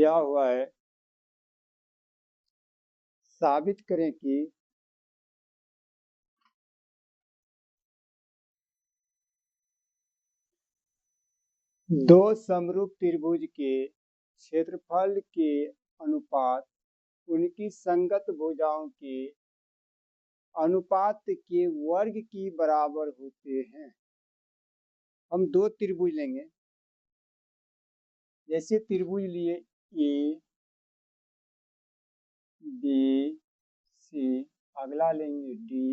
दिया हुआ है साबित करें कि दो समरूप त्रिभुज के क्षेत्रफल के अनुपात उनकी संगत भुजाओं के अनुपात के वर्ग की बराबर होते हैं। हम दो त्रिभुज लेंगे, जैसे त्रिभुज लिए ए बी सी, अगला लेंगे डी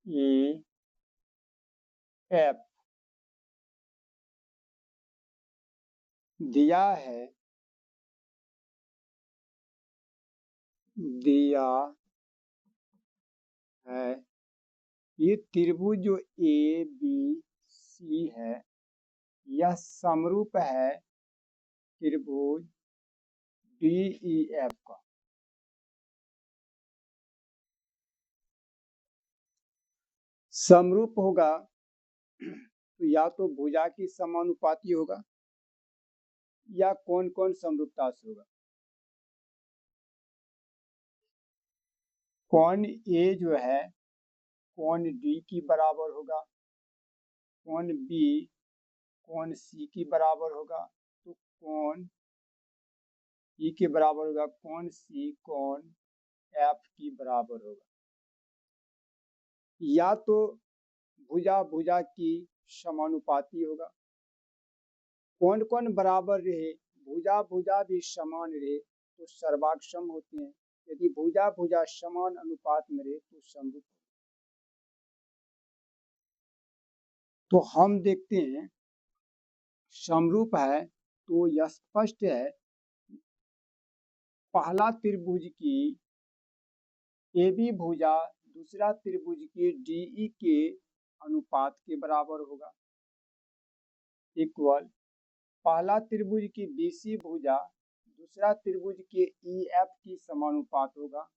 ई एफ। दिया है ये त्रिभुज जो ए बी सी है यह समरूप है त्रिभुज डी ई एफ का। समरूप होगा तो या तो भुजा की समानुपाती होगा या कौन कौन समरूपता से होगा। कौन ए जो है कौन डी की बराबर होगा, कौन बी कौन सी की बराबर होगा, तो कौन ई के बराबर होगा, कौन सी कौन एफ की बराबर होगा। या तो भुजा भुजा की समानुपाती होगा। कौन कौन बराबर रहे, भुजा भुजा भी समान रहे तो सर्वाक्षम होते हैं। यदि भुजा भुजा समान अनुपात में रहे तो समरूप। तो हम देखते हैं समरूप है तो यह स्पष्ट है पहला त्रिभुज की ए बी भुजा दूसरा त्रिभुज के डी के अनुपात के बराबर होगा। इक्वल पहला त्रिभुज की बी सी भुजा दूसरा त्रिभुज के ई एफ की समानुपात होगा।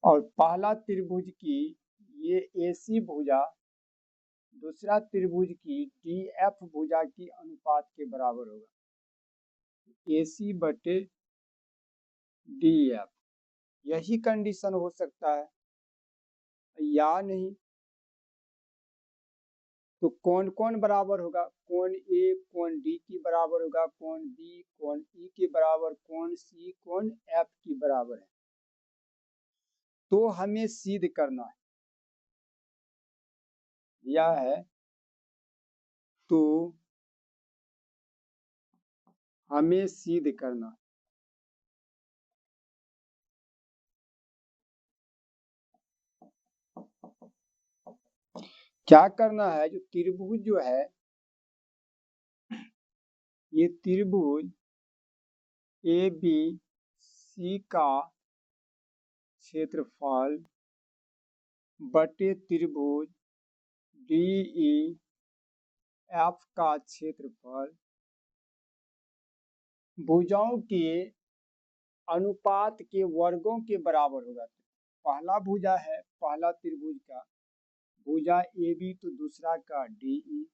और पहला त्रिभुज की ये ए सी भुजा दूसरा त्रिभुज की डी एफ भुजा की अनुपात के बराबर होगा। ए सी बटे डी एफ, यही कंडीशन हो सकता है या नहीं। तो कौन कौन बराबर होगा, कौन ए कौन डी की बराबर होगा, कौन बी कौन ई के बराबर, कौन सी कौन एफ की बराबर है। तो हमें सिद्ध करना है यह है, तो हमें सिद्ध करना है। क्या करना है, जो त्रिभुज जो है ये त्रिभुज ए बी सी का क्षेत्रफल बटे त्रिभुज डी ई एफ का क्षेत्रफल भुजाओं के अनुपात के वर्गों के बराबर होगा। पहला भुजा है पहला त्रिभुज का भुजा ए बी तो दूसरा का डी ई,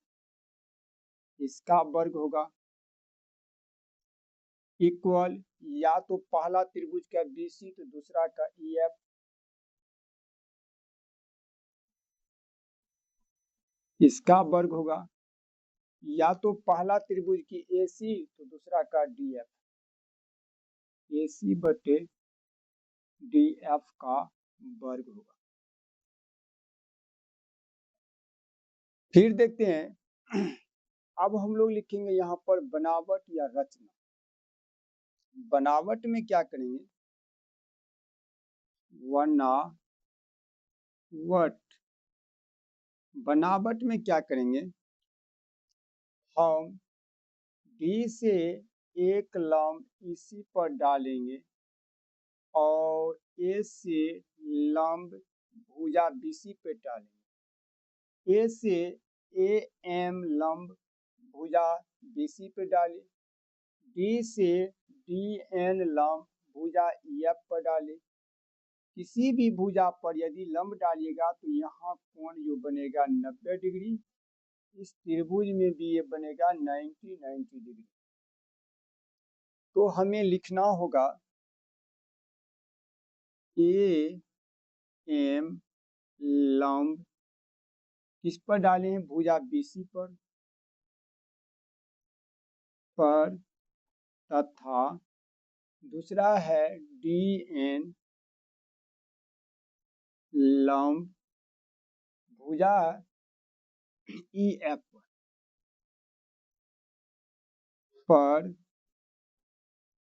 इसका वर्ग होगा। इक्वल या तो पहला त्रिभुज का बी सी तो दूसरा का ई एफ, इसका वर्ग होगा। या तो पहला त्रिभुज की ए सी तो दूसरा का डी एफ, ए सी बटे डी एफ का वर्ग होगा। फिर देखते हैं अब हम लोग लिखेंगे यहाँ पर बनावट या रचना। बनावट में क्या करेंगे, बनावट में क्या करेंगे, हम डी से एक लंब इसी पर डालेंगे और ए से लंब भुजा बीसी पे डालेंगे। ए से ए एम लंब भुजा बीसी पे डालें, डी से डी एन लंब भुजा एफ पर डालें। किसी भी भुजा पर यदि लंब डालिएगा तो यहाँ कोण जो बनेगा 90 डिग्री, इस त्रिभुज में भी ये बनेगा 90 डिग्री। तो हमें लिखना होगा ए एम लंब किस पर डाले हैं, भुजा बीसी पर तथा दूसरा है डी एन लंब भुजा ई एफ पर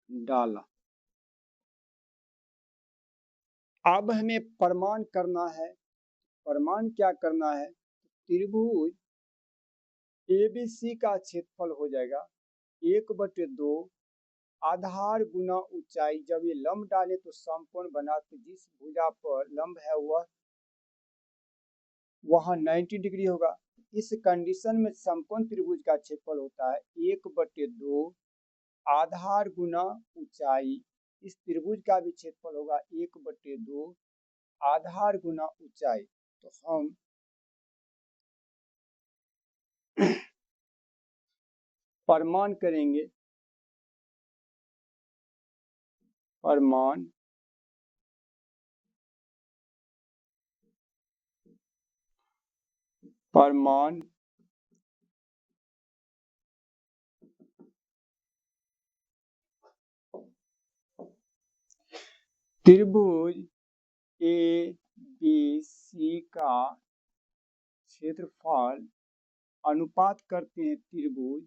डाला। अब हमें प्रमाण करना है। प्रमाण क्या करना है, त्रिभुज एबीसी का क्षेत्रफल हो जाएगा 1/2 आधार गुना ऊंचाई। जब ये लंब डाले तो समकोण बना, तो जिस भुजा पर लंब है वहां 90 डिग्री होगा। इस कंडीशन में समकोण त्रिभुज का क्षेत्रफल होता है 1/2 आधार गुना ऊंचाई। इस त्रिभुज का भी क्षेत्रफल होगा 1/2 आधार गुना ऊंचाई। तो हम प्रमाण करेंगे। प्रमाण प्रमाण त्रिभुज ए बी सी का क्षेत्रफल अनुपात करते हैं त्रिभुज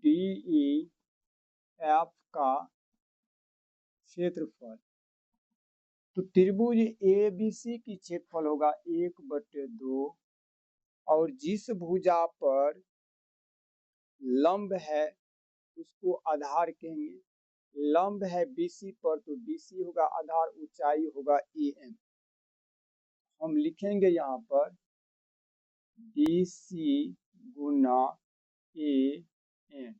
डी ई एफ का क्षेत्रफल। तो त्रिभुज ए बी सी की क्षेत्रफल होगा 1/2 और जिस भुजा पर लंब है उसको आधार कहेंगे। लंब है बीसी पर तो बीसी होगा आधार, ऊंचाई होगा ए एन। हम लिखेंगे यहाँ पर बीसी गुना ए एन।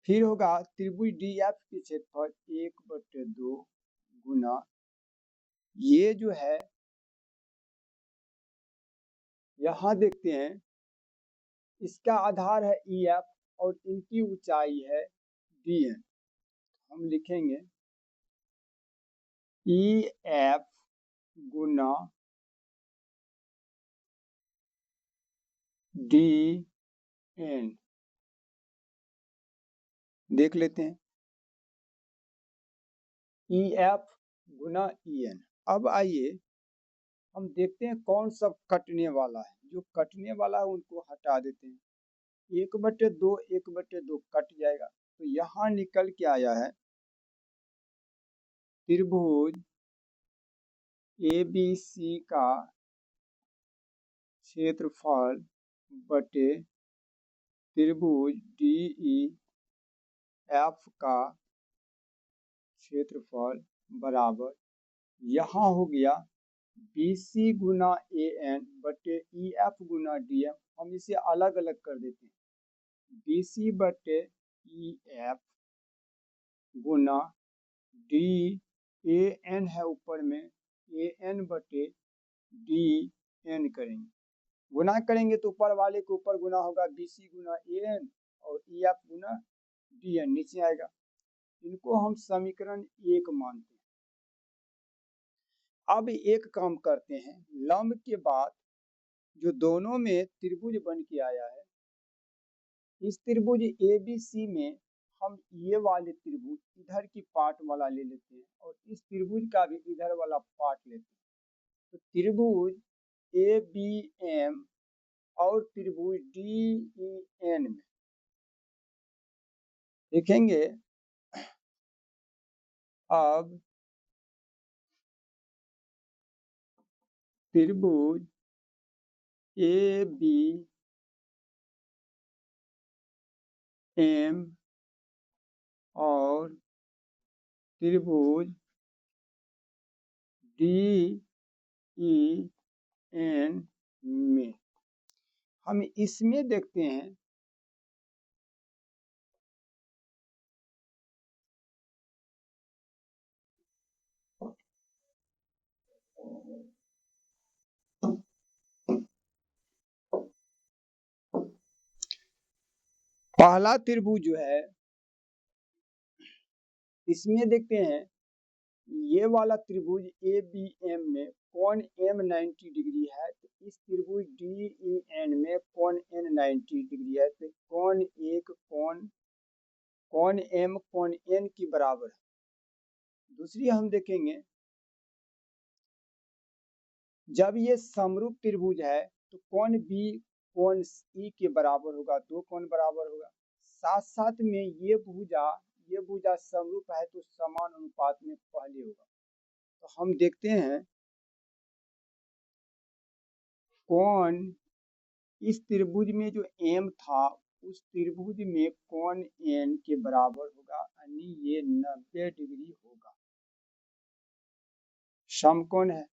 फिर होगा त्रिभुज डी एफ के क्षेत्रफल 1/2 गुना, ये जो है यहाँ देखते हैं इसका आधार है ई एफ और इनकी ऊंचाई है डी एन। हम लिखेंगे ई एफ गुना डी एन। देख लेते हैं ई एफ गुना ई एन। अब आइए हम देखते हैं कौन सा कटने वाला है। जो कटने वाला है उनको हटा देते हैं। 1/2 1/2 कट जाएगा। तो यहाँ निकल के आया है त्रिभुज ए बी सी का क्षेत्रफल बटे त्रिभुज डी ई एफ का क्षेत्रफल बराबर, यहाँ हो गया BC गुना ए एन बटे ई एफ गुना डी एम। हम इसे अलग अलग कर देते हैं। BC बटे ई एफ गुना डी ए एन है ऊपर में, ए एन बटे डी एन करेंगे। गुना करेंगे तो ऊपर वाले के ऊपर गुना होगा BC गुना ए एन और ई एफ गुना डी एन नीचे आएगा। इनको हम समीकरण 1 मानते हैं। अब एक काम करते हैं, लंब के बाद जो दोनों में त्रिभुज बन के आया है, इस त्रिभुज ए बी सी में हम ये वाले त्रिभुज इधर की पार्ट वाला ले लेते हैं और इस त्रिभुज का भी इधर वाला पार्ट लेते हैं। तो त्रिभुज ए बी एम और त्रिभुज डी ई एन में देखेंगे। अब त्रिभुज ए बी एम और त्रिभुज डी ई एन में हम इसमें देखते हैं पहला त्रिभुज जो है इसमें देखते हैं ये वाला त्रिभुज ए बी एम में कोण एम 90 डिग्री है, तो इस त्रिभुज डी ई एन में कोण एन 90 डिग्री है, तो कोण एक कोण एम कोण एन की बराबर है। दूसरी हम देखेंगे जब ये समरूप त्रिभुज है तो कोण बी कोण ई के बराबर होगा, दो कोण बराबर होगा। साथ साथ में ये भुजा समरूप है तो समान अनुपात में पहले होगा। तो हम देखते हैं कोण इस त्रिभुज में जो एम था उस त्रिभुज में कोण एन के बराबर होगा, यानी ये 90 डिग्री होगा, समकोण है।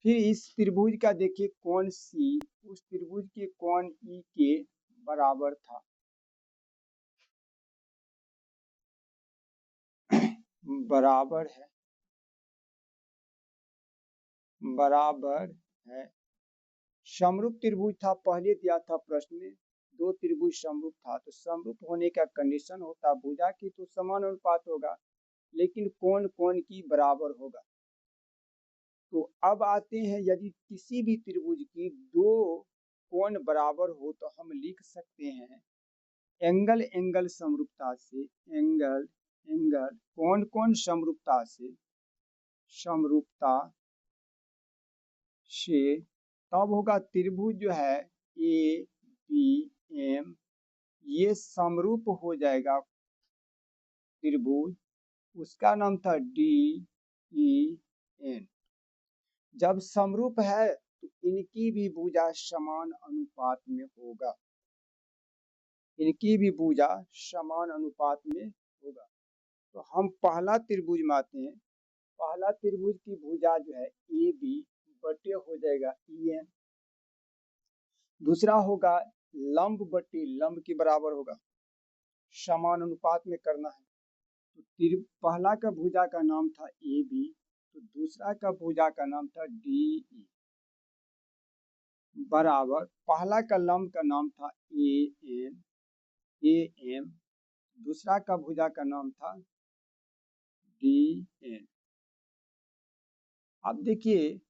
फिर इस त्रिभुज का देखिए कोण सी उस त्रिभुज के कोण ई के बराबर था, बराबर है। समरूप त्रिभुज था, पहले दिया था प्रश्न में, दो त्रिभुज समरूप था, तो समरूप होने का कंडीशन होता भुजा की तो समान अनुपात होगा, लेकिन कोण कोण की बराबर होगा। तो अब आते हैं यदि किसी भी त्रिभुज की दो कोण बराबर हो तो हम लिख सकते हैं एंगल एंगल समरूपता से, एंगल एंगल कोण कोण समरूपता से तब होगा त्रिभुज जो है ए बी एम ये समरूप हो जाएगा त्रिभुज, उसका नाम था डी ई एन। जब समरूप है तो इनकी भी भुजा समान अनुपात में होगा, इनकी भी भुजा समान अनुपात में होगा। तो हम पहला त्रिभुज में आते हैं, पहला त्रिभुज की भुजा जो है ए बी बटे हो जाएगा ई एन। दूसरा होगा लंब बटे लंब के बराबर होगा, समान अनुपात में करना है। तो पहला का भुजा का नाम था ए बी, तो दूसरा का भुजा का नाम था डी ई, बराबर पहला का लंब का नाम था ए एम, दूसरा का भुजा का नाम था डी एन। अब देखिए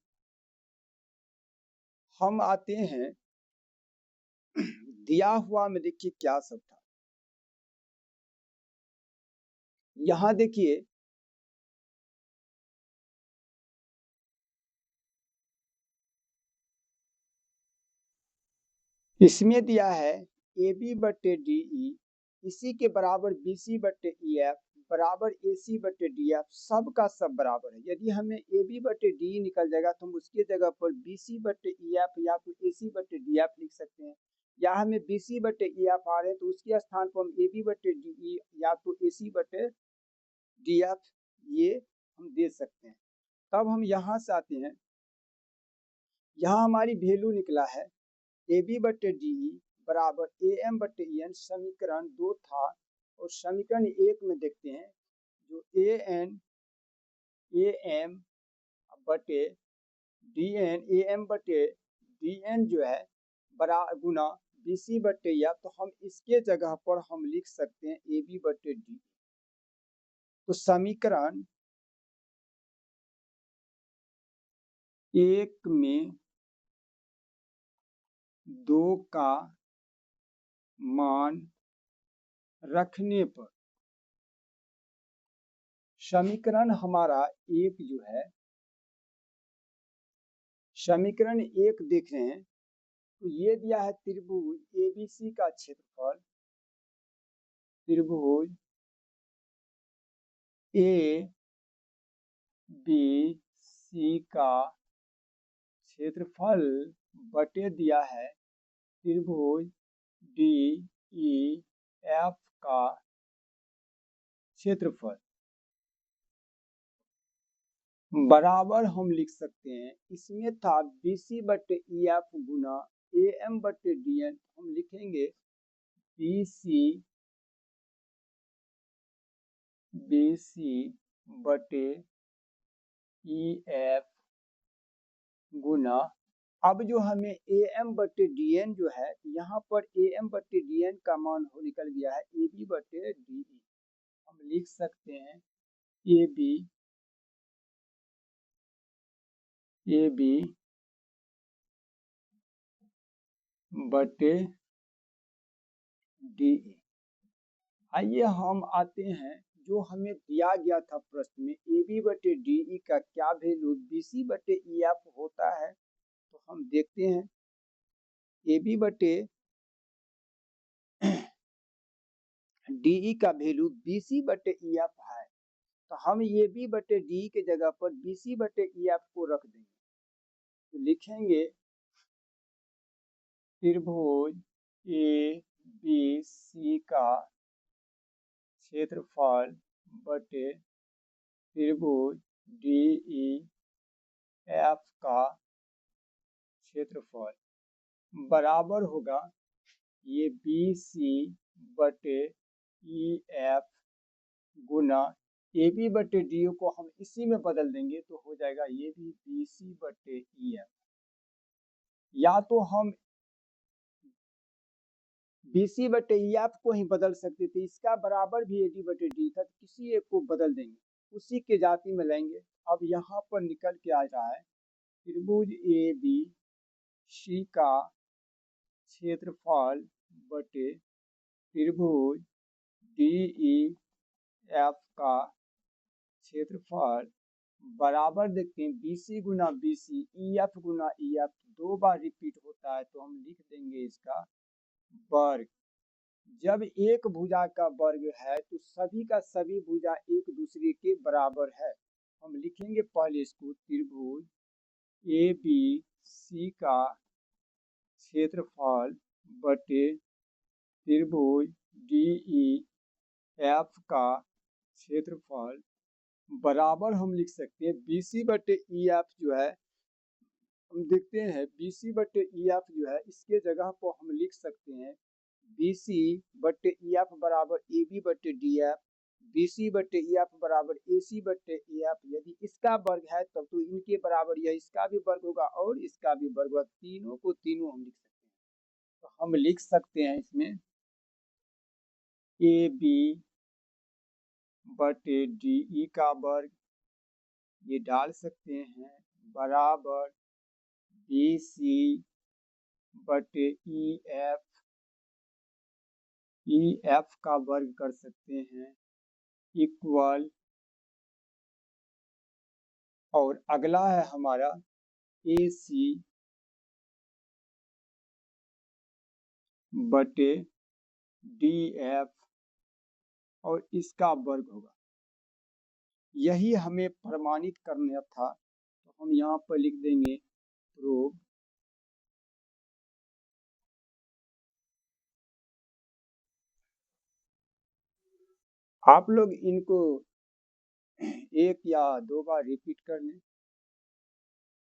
हम आते हैं दिया हुआ में, देखिए क्या सब था। यहां देखिए इसमें दिया है ए बी बटे डी ई इसी के बराबर बी सी बटे ई एफ बराबर ए सी बटे डी एफ, सब का सब बराबर है। यदि हमें ए बी बटे डी निकल जाएगा तो हम उसके जगह पर बी सी बटे ई एफ या फिर ए सी बटे डी एफ लिख सकते हैं, या हमें बी सी बटे ई एफ आ रहे हैं तो उसके स्थान पर हम ए बी बटे डी ई या तो ए सी बटे डी एफ ये हम दे सकते हैं। तब हम यहाँ से आते हैं, यहाँ हमारी वैल्यू निकला है ए बी बटे डी ई बराबर ए एम बटे ई एन, समीकरण 2 था। और समीकरण 1 में देखते हैं जो ए एम बटे डी एन जो है बरा गुना बी सी बटे या, तो हम इसके जगह पर हम लिख सकते हैं ए बी बटे डी। तो समीकरण 1 में 2 का मान रखने पर समीकरण हमारा 1 जो है, समीकरण 1 देख रहे हैं तो ये दिया है त्रिभुज एबीसी का क्षेत्रफल, त्रिभुज ए बी सी का क्षेत्रफल बटे दिया है त्रिभुज डी ई एफ का क्षेत्रफल, बराबर हम लिख सकते हैं। इसमें था बी सी बटे ई एफ गुना ए एम बटे डी एन, हम लिखेंगे बी सी बटे ई एफ गुना अब जो हमें ए एम बटे डी एन जो है, यहाँ पर ए एम बटे डी एन का मान हो निकल गया है ए बी बटे डी ई। हम लिख सकते हैं ए बी बटे डी ई। आइए हम आते हैं, जो हमें दिया गया था प्रश्न में ए बी बटे डी ई का क्या वैल्यू बी सी बटे ई एफ होता है। तो हम देखते हैं ए बी बटे डी ई का वैल्यू बी सी बटे ई एफ है, तो हम ए बी बटे डी के जगह पर बी सी बटे ई एफ को रख देंगे। तो लिखेंगे त्रिभुज ए बी सी का क्षेत्रफल बटे त्रिभुज डी ई एफ का क्षेत्रफल बराबर होगा ये बी सी बटे ई एफ गुना ए बी बटे डी को हम इसी में बदल देंगे तो हो जाएगा ये भी बी सी बटे ई एफ। या तो हम बी सी बटे ई एफ को ही बदल सकते थे, इसका बराबर भी ए डी बटे डी था, तो किसी एक को बदल देंगे, उसी के जाति में लेंगे। अब यहाँ पर निकल के आ रहा है त्रिभुज ए बी सी का क्षेत्रफल बटे त्रिभुज डी ई एफ का क्षेत्रफल बराबर देखते हैं बी सी गुना बी सी ई एफ गुना ई एफ 2 बार रिपीट होता है, तो हम लिख देंगे इसका वर्ग। जब एक भुजा का वर्ग है तो सभी का सभी भुजा एक दूसरे के बराबर है। हम लिखेंगे पहले इसको त्रिभुज ए बी सी का क्षेत्रफल बटे त्रिभुज डी ई एफ का क्षेत्रफल बराबर हम लिख सकते हैं बी सी बटे ई एफ जो है, हम देखते हैं बी सी बटे ई एफ जो है, इसके जगह पर हम लिख सकते हैं बी सी बटे ई एफ बराबर ए बी बटे डी एफ, बी सी बटे ई एफ बराबर ए सी बटे ए एफ। यदि इसका वर्ग है तब तो इनके बराबर यह इसका भी वर्ग होगा और इसका भी वर्ग होगा, तीनों को तीनों हम लिख सकते हैं। तो हम लिख सकते हैं इसमें ए बी बटे डी ई का वर्ग ये डाल सकते हैं बराबर बी सी बटे ई एफ का वर्ग कर सकते हैं इक्वल, और अगला है हमारा ए सी बटे डी एफ और इसका वर्ग होगा। यही हमें प्रमाणित करना था, तो हम यहाँ पर लिख देंगे प्रूव आप लोग इनको 1 या 2 बार रिपीट कर लें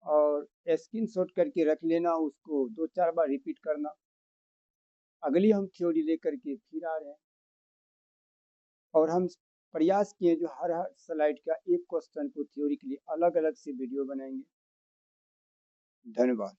और स्क्रीनशॉट करके रख लेना, उसको 2-4 बार रिपीट करना। अगली हम थ्योरी लेकर के फिर आ रहे हैं और हम प्रयास किए जो हर स्लाइड का एक क्वेश्चन को थ्योरी के लिए अलग अलग से वीडियो बनाएंगे। धन्यवाद।